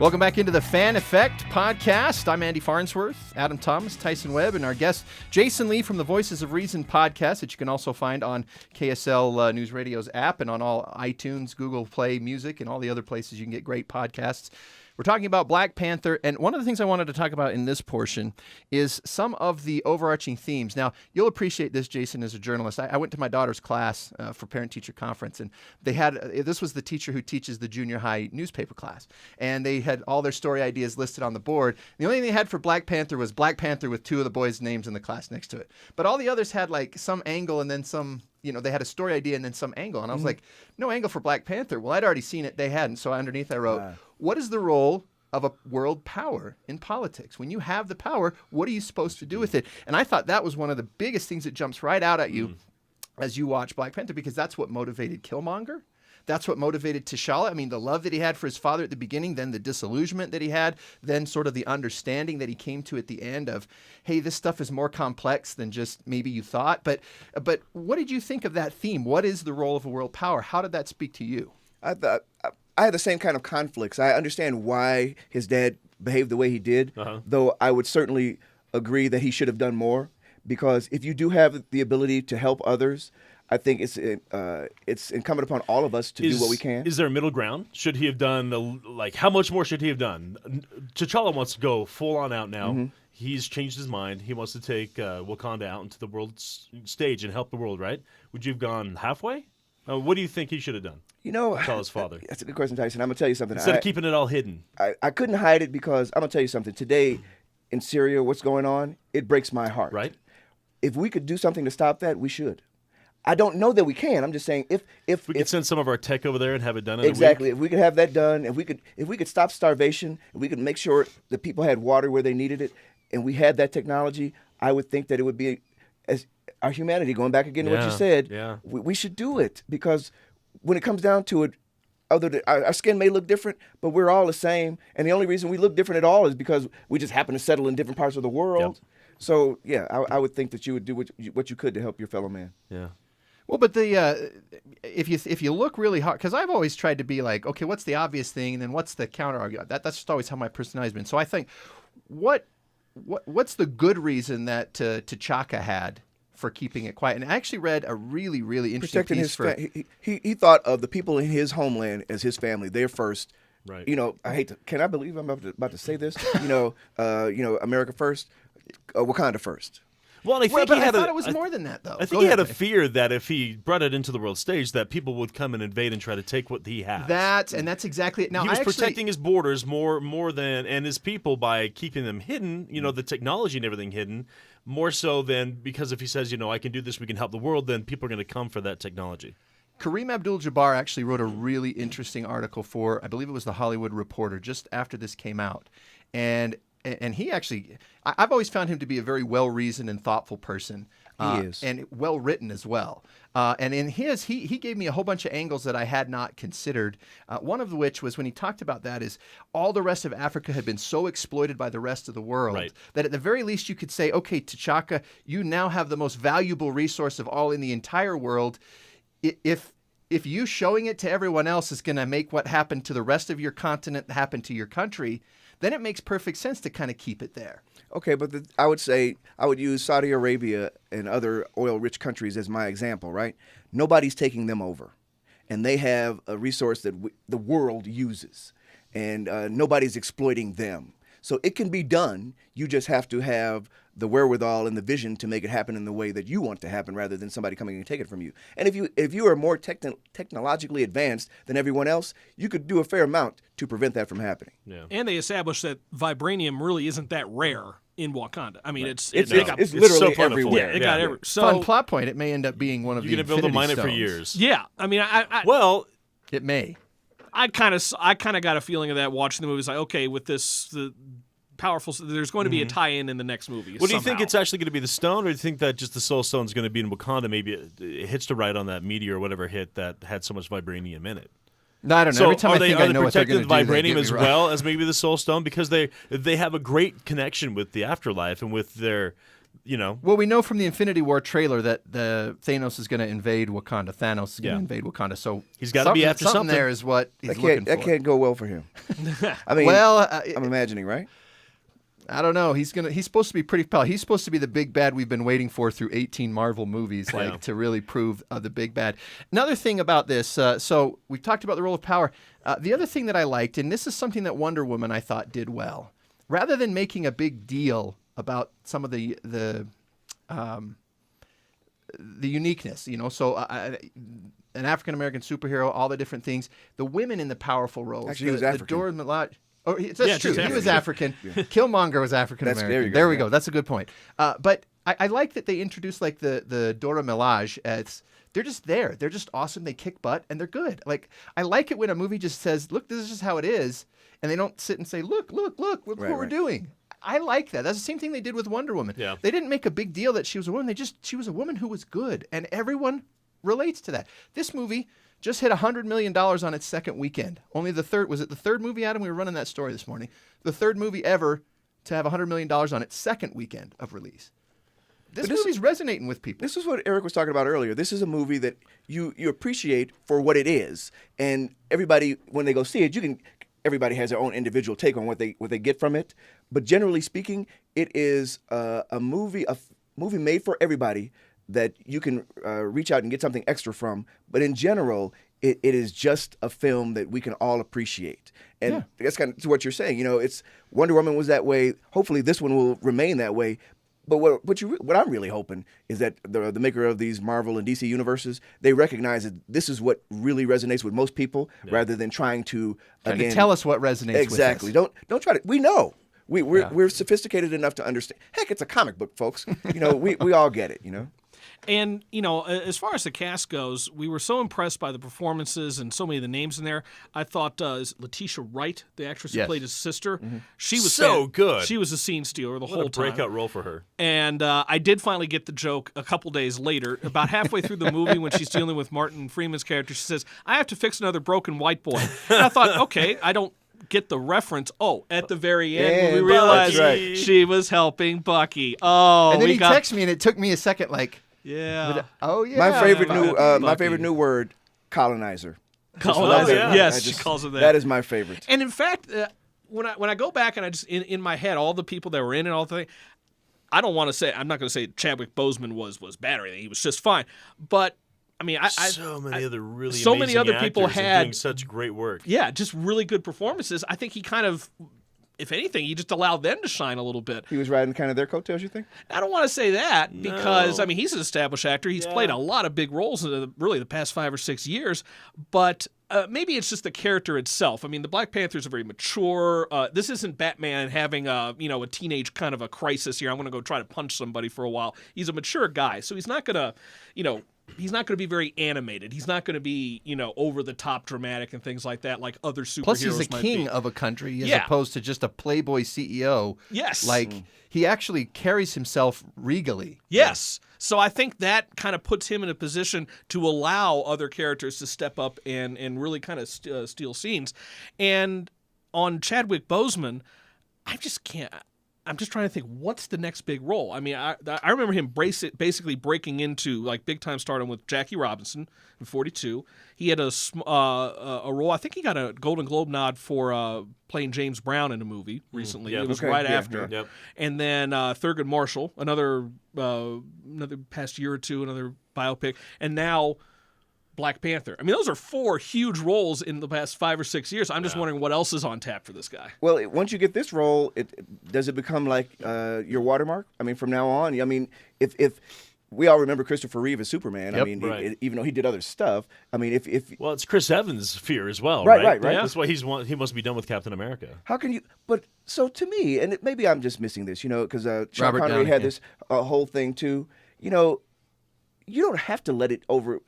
Welcome back into the Fan Effect podcast. I'm Andy Farnsworth, Adam Thomas, Tysen Webb, and our guest, Jasen Lee from the Voices of Reason podcast that you can also find on KSL News Radio's app and on all iTunes, Google Play Music, and all the other places you can get great podcasts. We're talking about Black Panther, and one of the things I wanted to talk about in this portion is some of the overarching themes. Now, you'll appreciate this, Jasen, as a journalist. I went to my daughter's class for parent-teacher conference, and they had this was the teacher who teaches the junior high newspaper class, and they had all their story ideas listed on the board. The only thing they had for Black Panther was Black Panther with two of the boys' names in the class next to it. But all the others had like some angle and then some. You know, they had a story idea and then some angle. And I was like, no angle for Black Panther. Well, I'd already seen it. They hadn't. So underneath I wrote, what is the role of a world power in politics? When you have the power, what are you supposed to do with it? And I thought that was one of the biggest things that jumps right out at you as you watch Black Panther, because that's what motivated Killmonger. That's what motivated T'Challa. I mean, the love that he had for his father at the beginning, then the disillusionment that he had, then sort of the understanding that he came to at the end of, hey, this stuff is more complex than just maybe you thought. But what did you think of that theme? What is the role of a world power? How did that speak to you? I had the same kind of conflicts. I understand why his dad behaved the way he did, though I would certainly agree that he should have done more, because if you do have the ability to help others, I think it's incumbent upon all of us to do what we can. Is there a middle ground? Should he have done, how much more should he have done? T'Challa wants to go full on out now. He's changed his mind. He wants to take Wakanda out into the world stage and help the world, right? Would you have gone halfway? What do you think he should have done? You know, T'Challa's father. That's a good question, Tyson. I'm going to tell you something. Instead of keeping it all hidden. I couldn't hide it, because I'm going to tell you something. Today in Syria, what's going on, it breaks my heart. Right. If we could do something to stop that, we should. I don't know that we can. I'm just saying if we could send some of our tech over there and have it done in exactly. a week. If we could have that done, if we could stop starvation, if we could make sure that people had water where they needed it, and we had that technology, I would think that it would be, as our humanity, going back again to what you said, we should do it, because when it comes down to it, our skin may look different, but we're all the same, and the only reason we look different at all is because we just happen to settle in different parts of the world. Yep. So yeah, I would think that you would do what you could to help your fellow man. Yeah. Well, but if you look really hard, because I've always tried to be like, okay, what's the obvious thing, and then what's the counter argument? That's just always how my personality's been. So I think, what's the good reason that T'Chaka had for keeping it quiet? And I actually read a really, really interesting piece he thought of the people in his homeland as his family. They're first. Right. You know, can I believe I'm about to say this? America first, Wakanda first. Well, I think I thought it was more than that, though. I think he had a fear that if he brought it into the world stage, that people would come and invade and try to take what he has. That's exactly it. Now, he was protecting his borders more than, and his people, by keeping them hidden, the technology and everything hidden, more so than, because if he says, I can do this, we can help the world, then people are going to come for that technology. Kareem Abdul-Jabbar actually wrote a really interesting article for, I believe it was The Hollywood Reporter, just after this came out. And he actually, I've always found him to be a very well-reasoned and thoughtful person. He is. And well-written as well. And in his, he gave me a whole bunch of angles that I had not considered. One of which was when he talked about that is all the rest of Africa had been so exploited by the rest of the world that at the very least you could say, okay, T'Chaka, you now have the most valuable resource of all in the entire world. If you showing it to everyone else is going to make what happened to the rest of your continent happen to your country, then it makes perfect sense to kind of keep it there. Okay, but I would say I would use Saudi Arabia and other oil-rich countries as my example, right? Nobody's taking them over, and they have a resource that the world uses, and nobody's exploiting them. So it can be done. You just have to have the wherewithal and the vision to make it happen in the way that you want to happen, rather than somebody coming and take it from you. And if you are more technologically advanced than everyone else, you could do a fair amount to prevent that from happening. Yeah. And they established that vibranium really isn't that rare in Wakanda. I mean, it's literally so everywhere. Yeah, it got everywhere. So fun plot point. It may end up being one of you're the going to build a mine Infinity for Stones. years. Yeah, I mean, it may. I kind of got a feeling of that watching the movie. It's like, okay, with the powerful, there's going to be a tie-in in the next movie. Well, do you think it's actually going to be the stone, or do you think that just the Soul Stone is going to be in Wakanda? Maybe it hits to ride on that meteor or whatever hit that had so much vibranium in it. No, I don't know. So Every time I think I know what they're going to do, vibranium they get me as wrong. well as maybe the Soul Stone, because they have a great connection with the afterlife and with their Well, we know from the Infinity War trailer that the Thanos is going to invade Wakanda. Thanos is going to invade Wakanda. So he's got to be after something. There is what he's looking for. That can't go well for him. I mean, I'm imagining, right? I don't know. He's supposed to be pretty powerful. He's supposed to be the big bad we've been waiting for through 18 Marvel movies, to really prove the big bad. Another thing about this, so we've talked about the role of power. The other thing that I liked, and this is something that Wonder Woman I thought did well, rather than making a big deal about some of the uniqueness, so an African American superhero, all the different things, the women in the powerful roles. Actually, he was African. The Dora Milaje. Oh, that's true. He was African. Killmonger was African American. There we go. That's a good point. But I like that they introduced like the Dora Milaje as they're just there. They're just awesome. They kick butt and they're good. Like I like it when a movie just says, "Look, this is just how it is," and they don't sit and say, "Look, what we're doing." I like that. That's the same thing they did with Wonder Woman. Yeah. They didn't make a big deal that she was a woman. She was a woman who was good, and everyone relates to that. This movie just hit $100 million on its second weekend. Only the third movie, Adam? We were running that story this morning. The third movie ever to have $100 million on its second weekend of release. This movie's resonating with people. This is what Eric was talking about earlier. This is a movie that you appreciate for what it is, and everybody, when they go see it, everybody has their own individual take on what they get from it. But generally speaking, it is a movie made for everybody that you can reach out and get something extra from. But in general, it is just a film that we can all appreciate. And that's kind of what you're saying. It's Wonder Woman was that way. Hopefully this one will remain that way. But what I'm really hoping is that the maker of these Marvel and DC universes, they recognize that this is what really resonates with most people, rather than trying to tell us what resonates exactly. with us. Don't try to. We know. We're sophisticated enough to understand. Heck, it's a comic book, folks. We all get it. And, as far as the cast goes, we were so impressed by the performances and so many of the names in there. I thought Letitia Wright, the actress who played his sister, she was so good. She was a scene stealer the whole time. What a breakout role for her. And I did finally get the joke a couple days later, about halfway through the movie when she's dealing with Martin Freeman's character. She says, "I have to fix another broken white boy." And I thought, okay, I don't get the reference. Oh, at the very end, when we realized she was helping Bucky. Oh, and then he texted me, and it took me a second, like... Yeah. Oh yeah. My favorite new word, colonizer. Colonizer. Yes, she calls it that. That is my favorite. And in fact, when I go back and I just in my head all the people that were in it, all the things, I'm not going to say Chadwick Boseman was bad or anything. He was just fine. But I mean, so many other people had doing such great work. Yeah, just really good performances. I think he kind of, if anything, he just allowed them to shine a little bit. He was riding kind of their coattails, you think? I don't want to say that because, I mean, he's an established actor. He's played a lot of big roles in really the past 5 or 6 years. But maybe it's just the character itself. I mean, the Black Panthers are very mature. This isn't Batman having a teenage kind of a crisis here. I'm going to go try to punch somebody for a while. He's a mature guy, so he's not going to, he's not going to be very animated. He's not going to be, over the top dramatic and things like that, like other superheroes. Plus, he's a king of a country as opposed to just a playboy CEO. Yes, he actually carries himself regally. Yes. So I think that kind of puts him in a position to allow other characters to step up and really kind of steal scenes. And on Chadwick Boseman, I just can't. I'm just trying to think, what's the next big role? I mean, I remember him basically breaking into like big time stardom with Jackie Robinson in 42. He had a role. I think he got a Golden Globe nod for playing James Brown in a movie recently. It was after. Yep. And then Thurgood Marshall, another past year or two, another biopic, and now Black Panther. I mean, those are 4 huge roles in the past 5 or 6 years. I'm just wondering what else is on tap for this guy. Well, once you get this role, does it become like your watermark? I mean, from now on, I mean, if we all remember Christopher Reeve as Superman. Yep, I mean, even though he did other stuff. I mean, well, it's Chris Evans' fear as well, right? Yeah. That's why he must be done with Captain America. How can you? But so to me, and maybe I'm just missing this, because Sean Connery Downey had this whole thing too. You don't have to let it over.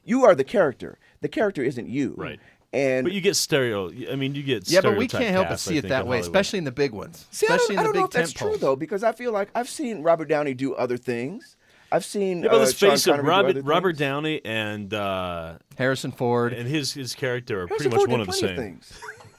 You are the character. The character isn't you. Right. But you get you get yeah, but we can't help but see it that way, especially in the big ones. See, especially I don't in the know big if that's true though, because I feel like I've seen Robert Downey do other things. I've seen. But let's face it, Robert Robert Downey and Harrison Ford and his character are Harrison pretty much Ford one did of the plenty same. Of things.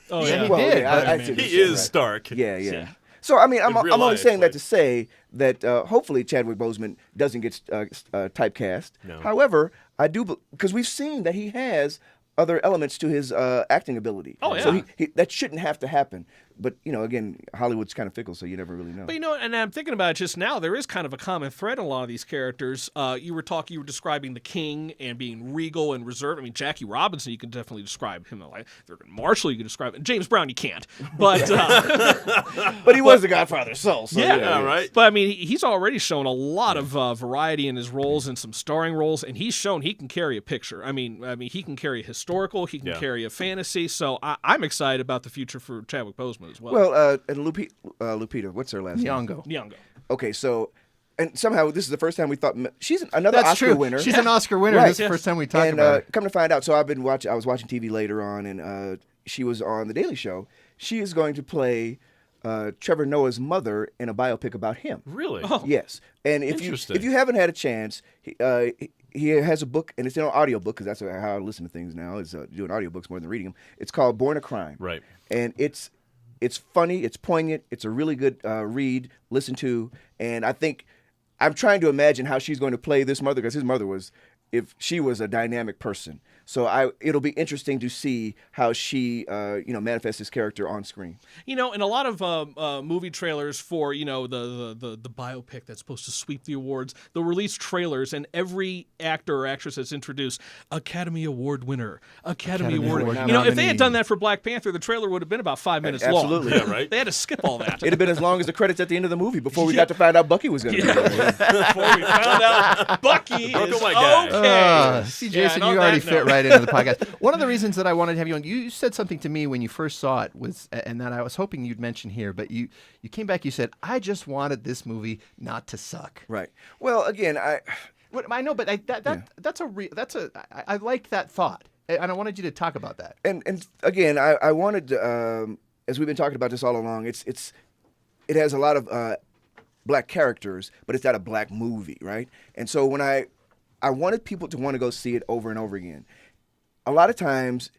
Oh yeah, yeah, he did. I see what he you're is right. Stark. Yeah. So I mean, I'm real only life, saying that like- to say that hopefully Chadwick Boseman doesn't get typecast. No. However, I do because we've seen that he has other elements to his acting ability. Oh, So yeah. that shouldn't have to happen. But again, Hollywood's kind of fickle, so you never really know. But and I'm thinking about it just now. There is kind of a common thread in a lot of these characters. You were describing the king and being regal and reserved. I mean, Jackie Robinson, you can definitely describe him like Thurgood Marshall. You can describe James Brown. You can't, but But he was the Godfather's soul. So, yeah, right. But I mean, he's already shown a lot of variety in his roles and some starring roles, and he's shown he can carry a picture. I mean, he can carry a historical, he can carry a fantasy. So I'm excited about the future for Chadwick Boseman as well. Well, and Lupita, what's her last name? Nyong'o. Okay, so and somehow this is the first time we thought she's another That's Oscar true. winner. She's an Oscar winner. Right. This is the first time we talked and about it. come to find out, so I was watching TV later on, and she was on the Daily Show. She is going to play Trevor Noah's mother in a biopic about him. Really? Yes, and if Interesting. you haven't had a chance, he has a book, and it's an audiobook because that's how I listen to things now, is doing audiobooks more than reading them. It's called Born a Crime. Right. And it's funny, it's poignant, it's a really good read, listen to, and I think I'm trying to imagine how she's going to play this mother, because his mother if she was a dynamic person. So it'll be interesting to see how she manifests his character on screen. in a lot of movie trailers for the biopic that's supposed to sweep the awards, they'll release trailers, and every actor or actress that's introduced, Academy Award winner, Academy Award. Award If they had nominee. done that for Black Panther, the trailer would have been about 5 minutes long. Absolutely. Yeah, right. They had to skip all that. It'd have been as long as the credits at the end of the movie before we got to find out Bucky was going to be there. Before we found out Bucky Look is at my guy. okay. See, Yeah, Jason, and on you already that fit note- right into the podcast. One of the reasons that I wanted to have you on, you said something to me when you first saw it, and that I was hoping you'd mention here, but you came back, you said, I just wanted this movie not to suck. Right. Well, again, I know, but I liked that thought, and I wanted you to talk about that. and again, I wanted to, as we've been talking about this all along, it has a lot of black characters, but it's not a black movie, right? And so when I wanted people to want to go see it over and over again. A lot of times,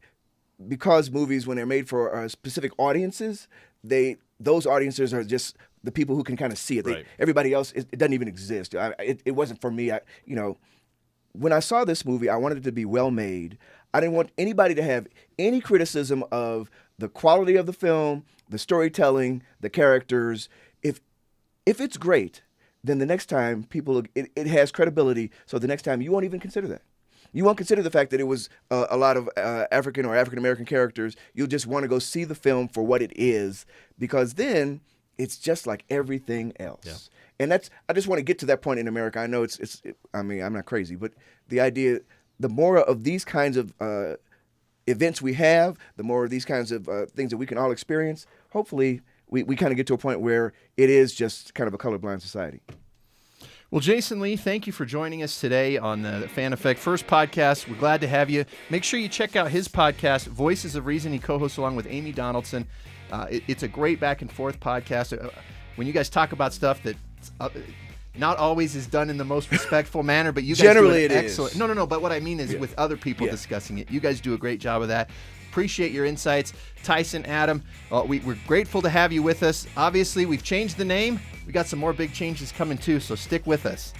because movies, when they're made for specific audiences, those audiences are just the people who can kind of see it. Right. Everybody else, it doesn't even exist. It wasn't for me. When I saw this movie, I wanted it to be well made. I didn't want anybody to have any criticism of the quality of the film, the storytelling, the characters. If it's great, then the next time it has credibility. So the next time you won't even consider that. You won't consider the fact that it was a lot of African or African-American characters. You'll just want to go see the film for what it is, because then it's just like everything else. Yeah. And I just want to get to that point in America. I know I mean, I'm not crazy, but the idea, the more of these kinds of events we have, the more of these kinds of things that we can all experience, hopefully we kind of get to a point where it is just kind of a colorblind society. Well, Jasen Lee, thank you for joining us today on the Fan Effect First podcast. We're glad to have you. Make sure you check out his podcast, Voices of Reason. He co-hosts along with Amy Donaldson. It's a great back and forth podcast. When you guys talk about stuff that not always is done in the most respectful manner, but you guys Generally do an it is. excellent. No. But what I mean is with other people discussing it. You guys do a great job of that. Appreciate your insights. Tyson, Adam, we're grateful to have you with us. Obviously, we've changed the name. We got some more big changes coming too, so stick with us.